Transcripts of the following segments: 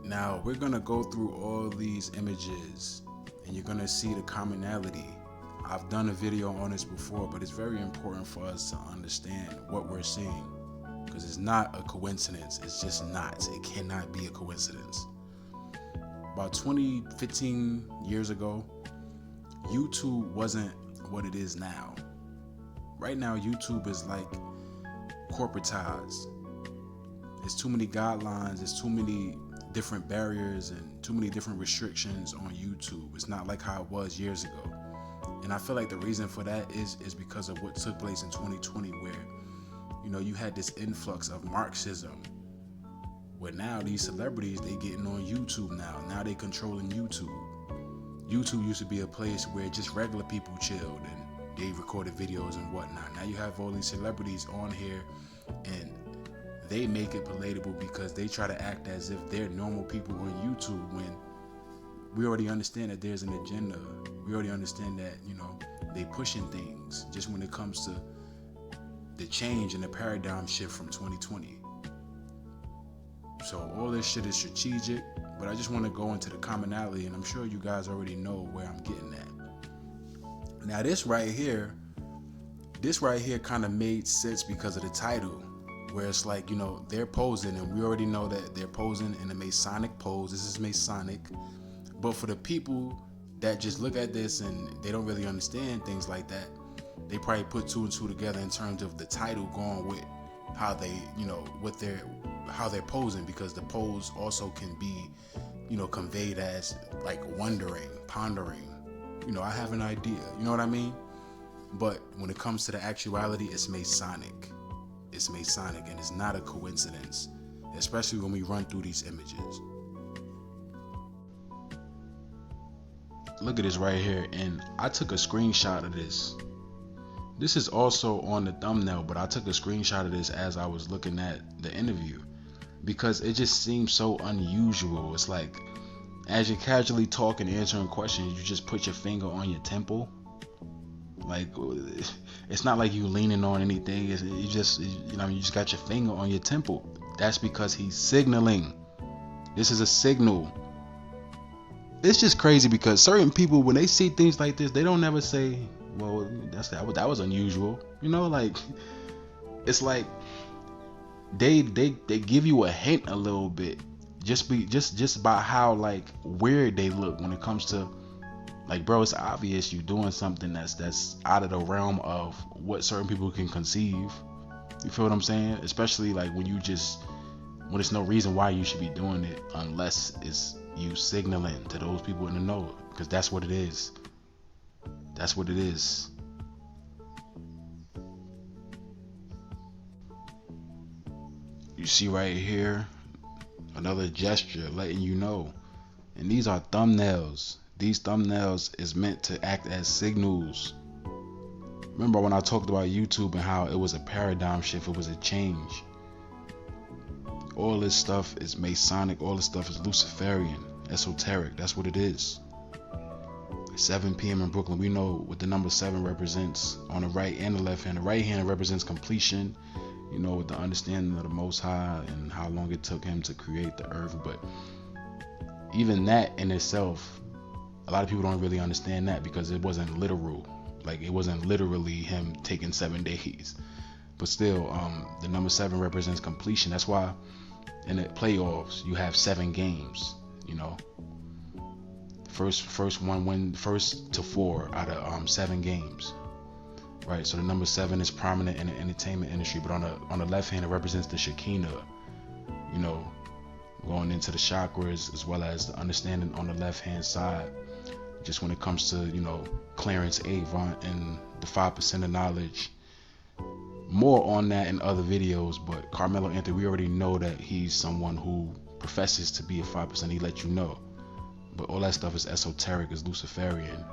Now we're gonna go through all these images and you're gonna see the commonality. I've done a video on this before, but it's very important for us to understand what we're seeing because it's not a coincidence. It's just not. It cannot be a coincidence. About 20, 15 years ago, YouTube wasn't what it is now. Right now, YouTube is like corporatized. There's too many guidelines, there's too many different barriers and too many different restrictions on YouTube. It's not like how it was years ago. And I feel like the reason for that is because of what took place in 2020 where, you had this influx of Marxism where now these celebrities, they getting on YouTube now. Now they controlling YouTube. YouTube used to be a place where just regular people chilled and they recorded videos and whatnot. Now you have all these celebrities on here and they make it palatable because they try to act as if they're normal people on YouTube when we already understand that there's an agenda. We already understand that, they pushing things just when it comes to the change and the paradigm shift from 2020. So all this shit is strategic, but I just want to go into the commonality, and I'm sure you guys already know where I'm getting at. Now this right here kind of made sense because of the title, where it's like, they're posing, and we already know that they're posing in a Masonic pose. This is Masonic. But for the people that just look at this and they don't really understand things like that, they probably put two and two together in terms of the title going with how they, how they're posing, because the pose also can be, conveyed as like wondering, pondering, I have an idea, you know what I mean? But when it comes to the actuality, it's Masonic. It's Masonic, and it's not a coincidence, especially when we run through these images. Look at this right here, and I took a screenshot of this. This is also on the thumbnail, but I took a screenshot of this as I was looking at the interview because it just seems so unusual. It's like as you're casually talking, answering questions, you just put your finger on your temple. Like, it's not like you leaning on anything. You just got your finger on your temple. That's because he's signaling. This is a signal. It's just crazy because certain people, when they see things like this, they don't never say, well, that was unusual. Like, it's like they give you a hint a little bit just by how like weird they look when it comes to, like, bro, it's obvious you doing something that's out of the realm of what certain people can conceive. You feel what I'm saying? Especially like when there's no reason why you should be doing it unless it's you signaling to those people in the know, because that's what it is. That's what it is. You see right here, another gesture letting you know. And these are thumbnails. These thumbnails is meant to act as signals. Remember when I talked about YouTube and how it was a paradigm shift, it was a change. All this stuff is Masonic, all this stuff is Luciferian, esoteric, that's what it is. 7 p.m. in Brooklyn, we know what the number 7 represents on the right and the left hand. The right hand represents completion, with the understanding of the Most High and how long it took him to create the earth. But even that in itself, a lot of people don't really understand that because it wasn't literal. Like, it wasn't literally him taking 7 days. But still, the number 7 represents completion. That's why in the playoffs you have 7 games. First one win, first to 4 out of 7 games. Right. So the number 7 is prominent in the entertainment industry. But on the left hand, it represents the Shekinah. Going into the chakras as well as the understanding on the left hand side. Just when it comes to Clarence Avant and the 5% of knowledge. More on that in other videos, but Carmelo Anthony, we already know that he's someone who professes to be a 5%. He let you know, but all that stuff is esoteric, is Luciferian.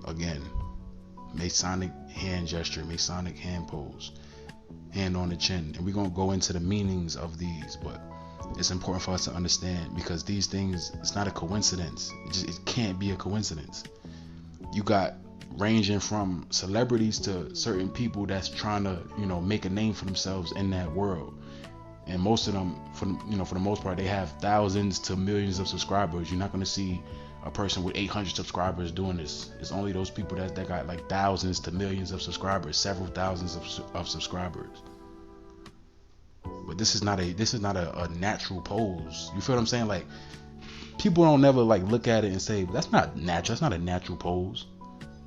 Again, Masonic hand gesture, Masonic hand pose, hand on the chin, and we're gonna go into the meanings of these, but it's important for us to understand because these things, it's not a coincidence. It can't be a coincidence. You got ranging from celebrities to certain people that's trying to, make a name for themselves in that world. and most of them, for the most part, they have thousands to millions of subscribers. You're not going to see a person with 800 subscribers doing this. It's only those people that got like thousands to millions of subscribers, several thousands of subscribers. But this is not a natural pose. You feel what I'm saying? Like, people don't never like look at it and say that's not natural. That's not a natural pose,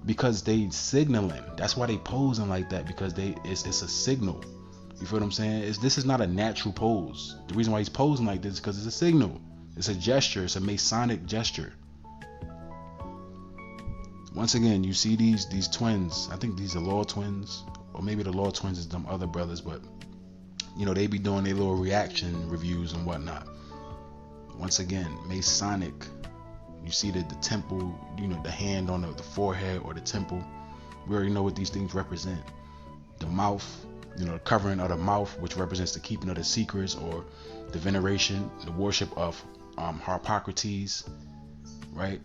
because they signaling. That's why they posing like that, because it's a signal. You feel what I'm saying? This is not a natural pose. The reason why he's posing like this is because it's a signal. It's a gesture. It's a Masonic gesture. Once again, you see these twins. I think these are Law twins, or maybe the Law twins is them other brothers, but they be doing their little reaction reviews and whatnot. Once again, Masonic. You see the temple, the hand on the forehead or the temple. We already know what these things represent. The mouth, the covering of the mouth, which represents the keeping of the secrets, or the veneration, the worship of Harpocrates, right?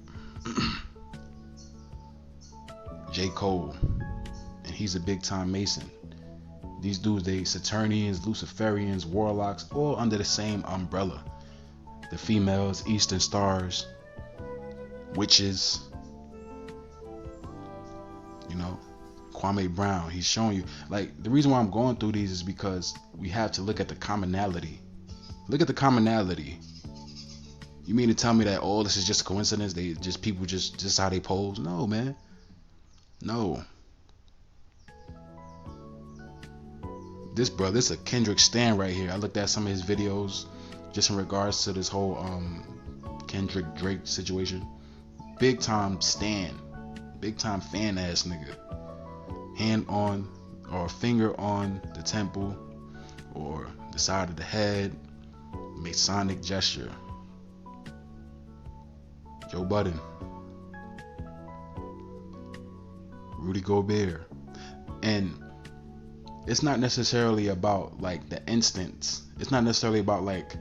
J. Cole, and he's a big time Mason. These dudes, they Saturnians, Luciferians, Warlocks, all under the same umbrella. The females, Eastern Stars, witches, Kwame Brown. He's showing you, like, the reason why I'm going through these is because we have to look at the commonality. Look at the commonality. You mean to tell me that all this is just a coincidence? They just people just how they pose? No, man. No. This is a Kendrick stan right here. I looked at some of his videos just in regards to this whole Kendrick Drake situation. Big time stan, big time fan ass nigga. Hand on or finger on the temple or the side of the head. Masonic gesture. Joe Budden, Rudy Gobert. And it's not necessarily about like the instance. It's not necessarily about like,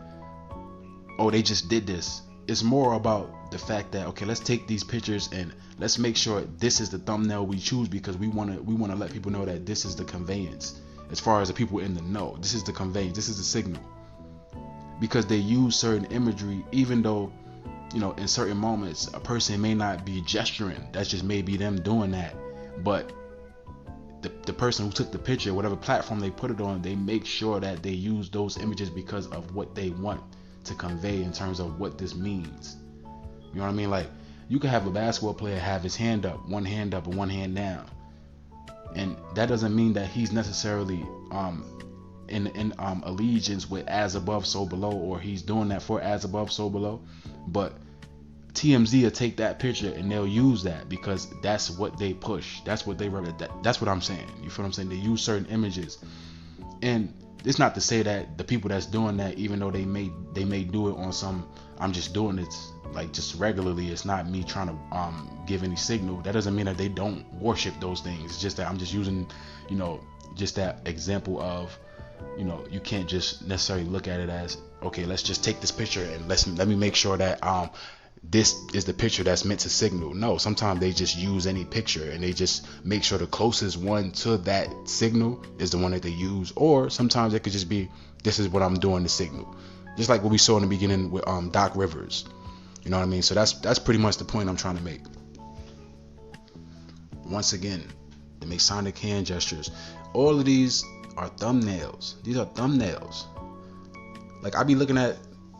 oh, they just did this. It's more about the fact that, okay, let's take these pictures and let's make sure this is the thumbnail we choose, because we want to let people know that this is the conveyance. As far as the people in the know, this is the conveyance, this is the signal. Because they use certain imagery, even though, in certain moments a person may not be gesturing. That's just maybe them doing that. But the person who took the picture, whatever platform they put it on, they make sure that they use those images because of what they want to convey in terms of what this means. You know what I mean? Like, you could have a basketball player have his hand up and one hand down, and that doesn't mean that he's necessarily in allegiance with as above so below, or he's doing that for as above so below. But TMZ will take that picture and they'll use that because that's what they push. That's what they represent. That's what I'm saying. You feel what I'm saying? They use certain images, and it's not to say that the people that's doing that, even though they may do it on some, I'm just doing it like just regularly. It's not me trying to give any signal. That doesn't mean that they don't worship those things. It's just that I'm just using, just that example of, you can't just necessarily look at it as, okay, let's just take this picture and let me make sure that this is the picture that's meant to signal. No, sometimes they just use any picture and they just make sure the closest one to that signal is the one that they use. Or sometimes it could just be, this is what I'm doing to signal. Just like what we saw in the beginning with Doc Rivers. You know what I mean? So that's pretty much the point I'm trying to make. Once again, the Masonic hand gestures. All of these are thumbnails. These are thumbnails. Like, I be looking at,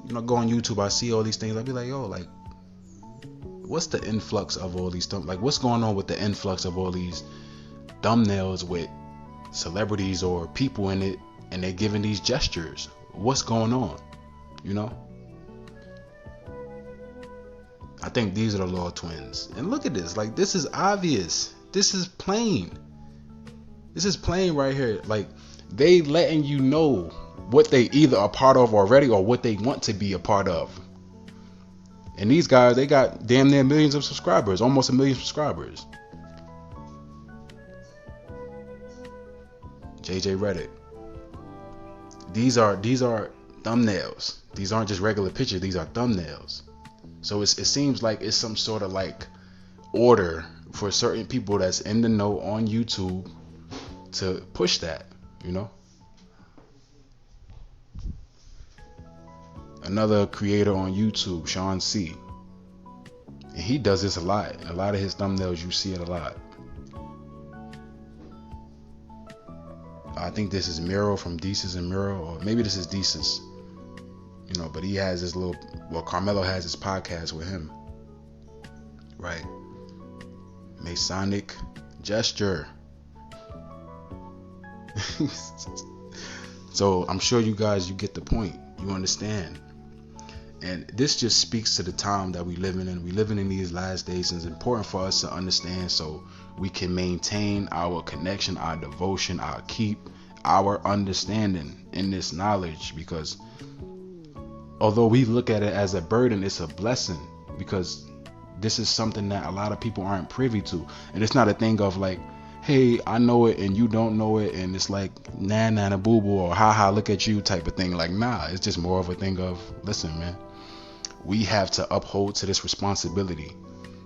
go on YouTube, I see all these things. I be like, yo, like, what's the influx of all these like, what's going on with the influx of all these thumbnails with celebrities or people in it, and they're giving these gestures? What's going on? I think these are the Law twins. And look at this. Like, this is obvious. This is plain. This is plain right here. Like, they letting you know what they either are part of already or what they want to be a part of. And these guys, they got damn near millions of subscribers, almost 1 million subscribers. JJ Reddick. These are thumbnails. These aren't just regular pictures. These are thumbnails. So it seems like it's some sort of like order for certain people that's in the know on YouTube to push that, another creator on YouTube, Sean C. And he does this a lot. In a lot of his thumbnails, you see it a lot. I think this is Miro from Desus and Miro, or maybe this is Desus. You know, but he has his little, well, Carmelo has his podcast with him. Right. Masonic gesture. So I'm sure you guys, you get the point. You understand. And this just speaks to the time that we living in. We living in these last days, and it's important for us to understand so we can maintain our connection, our devotion, our keep, our understanding in this knowledge. Because although we look at it as a burden, it's a blessing, because this is something that a lot of people aren't privy to. And it's not a thing of like, hey, I know it and you don't know it, and it's like nah boo boo, or ha look at you type of thing. Like, nah, it's just more of a thing of, listen, man, we have to uphold to this responsibility,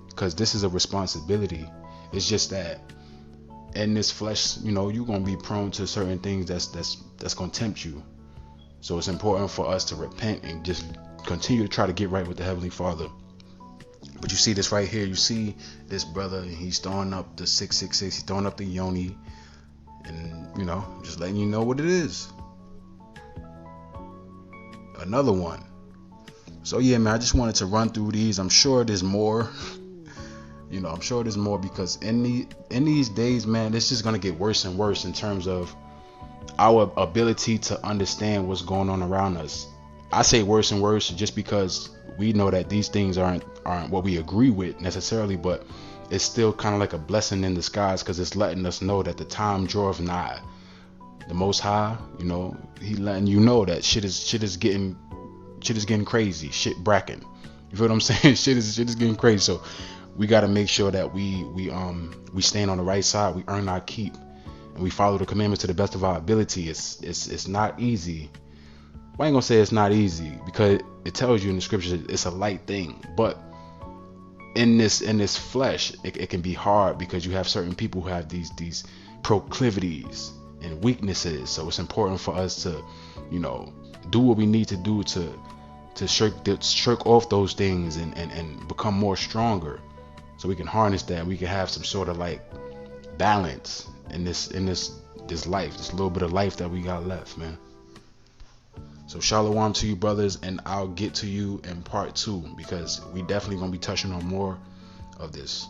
because this is a responsibility. It's just that in this flesh, you know, you're gonna be prone to certain things that's gonna tempt you. So it's important for us to repent and just continue to try to get right with the Heavenly Father. But you see this right here. You see this brother, he's throwing up the 666, he's throwing up the yoni, and you know, just letting you know what it is. Another one. So yeah, man, I just wanted to run through these. I'm sure there's more. You know, I'm sure there's more, because in these days, man, it's just gonna get worse and worse in terms of our ability to understand what's going on around us. I say worse and worse just because we know that these things aren't what we agree with necessarily, but it's still kind of like a blessing in disguise, because it's letting us know that the time draweth nigh. The Most High, you know, he letting you know that shit is getting crazy, shit bracking. You feel what I'm saying? shit is getting crazy. So we got to make sure that we stand on the right side. We earn our keep, and we follow the commandments to the best of our ability. It's not easy. I ain't gonna say it's not easy, because it tells you in the scriptures it's a light thing, but in this flesh it can be hard, because you have certain people who have these proclivities and weaknesses. So it's important for us to, you know, do what we need to do to shirk off those things and become more stronger, so we can harness that. We can have some sort of like balance in this life, this little bit of life that we got left, man. So shalom to you, brothers, and I'll get to you in part 2, because we definitely gonna be touching on more of this.